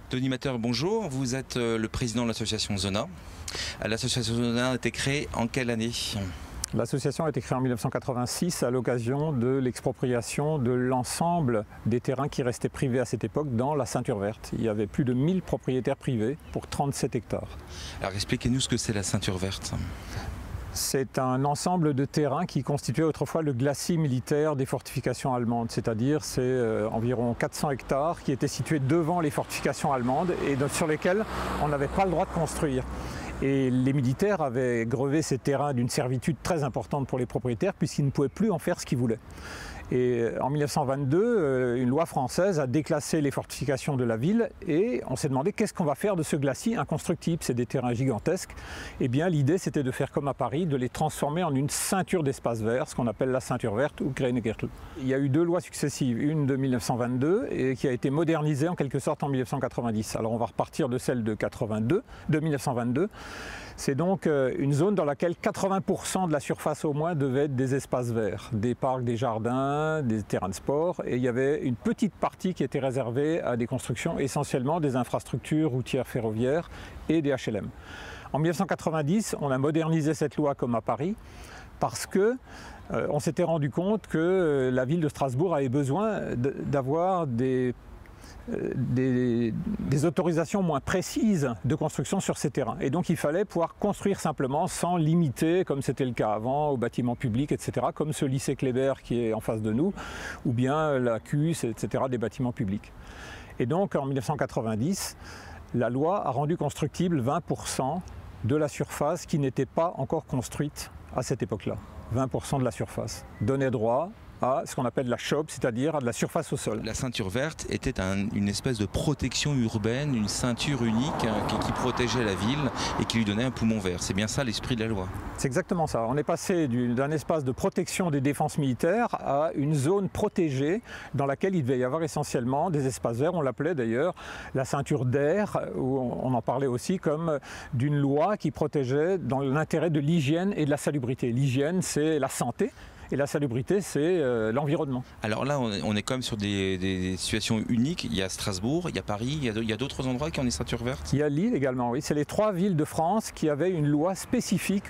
Denis Matter, bonjour. Vous êtes le président de l'association Zona. L'association Zona a été créée en quelle année? L'association a été créée en 1986 à l'occasion de l'expropriation de l'ensemble des terrains qui restaient privés à cette époque dans la ceinture verte. Il y avait plus de 1000 propriétaires privés pour 37 hectares. Alors expliquez-nous ce que c'est la ceinture verte. C'est un ensemble de terrains qui constituait autrefois le glacis militaire des fortifications allemandes, c'est-à-dire c'est environ 400 hectares qui étaient situés devant les fortifications allemandes et sur lesquels on n'avait pas le droit de construire. Et les militaires avaient grevé ces terrains d'une servitude très importante pour les propriétaires puisqu'ils ne pouvaient plus en faire ce qu'ils voulaient. Et en 1922, une loi française a déclassé les fortifications de la ville et on s'est demandé qu'est-ce qu'on va faire de ce glacis inconstructible, c'est des terrains gigantesques. Et bien l'idée c'était de faire comme à Paris, de les transformer en une ceinture d'espace vert, ce qu'on appelle la ceinture verte ou Grüne Gürtel. Il y a eu deux lois successives, une de 1922 et qui a été modernisée en quelque sorte en 1990. Alors on va repartir de celle de 1922. C'est donc une zone dans laquelle 80% de la surface au moins devait être des espaces verts, des parcs, des jardins, des terrains de sport. Et il y avait une petite partie qui était réservée à des constructions, essentiellement des infrastructures routières ferroviaires et des HLM. En 1990, on a modernisé cette loi comme à Paris parce que on s'était rendu compte que la ville de Strasbourg avait besoin d'avoir des autorisations moins précises de construction sur ces terrains. Et donc il fallait pouvoir construire simplement sans limiter, comme c'était le cas avant, aux bâtiments publics, etc., comme ce lycée Kléber qui est en face de nous, ou bien la CUS, etc., des bâtiments publics. Et donc en 1990, la loi a rendu constructible 20% de la surface qui n'était pas encore construite à cette époque-là. 20% de la surface donnait droit à ce qu'on appelle la chope, c'est-à-dire à de la surface au sol. La ceinture verte était une espèce de protection urbaine, une ceinture unique qui protégeait la ville et qui lui donnait un poumon vert. C'est bien ça l'esprit de la loi. C'est exactement ça. On est passé d'un espace de protection des défenses militaires à une zone protégée dans laquelle il devait y avoir essentiellement des espaces verts. On l'appelait d'ailleurs la ceinture d'air, où on en parlait aussi comme d'une loi qui protégeait dans l'intérêt de l'hygiène et de la salubrité. L'hygiène, c'est la santé. Et la salubrité, c'est l'environnement. Alors là, on est quand même sur des situations uniques. Il y a Strasbourg, il y a Paris, il y a d'autres endroits qui ont des ceintures vertes. Il y a Lille également, oui. C'est les 3 villes de France qui avaient une loi spécifique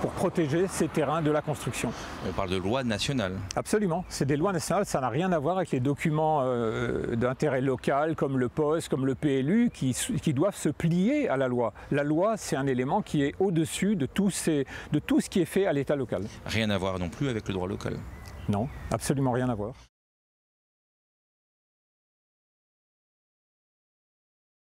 pour protéger ces terrains de la construction. On parle de loi nationale. Absolument. C'est des lois nationales, ça n'a rien à voir avec les documents d'intérêt local comme le POS, comme le PLU, qui doivent se plier à la loi. La loi, c'est un élément qui est au-dessus de tout ce qui est fait à l'état local. Rien à voir non plus avec le droit local. Non, absolument rien à voir.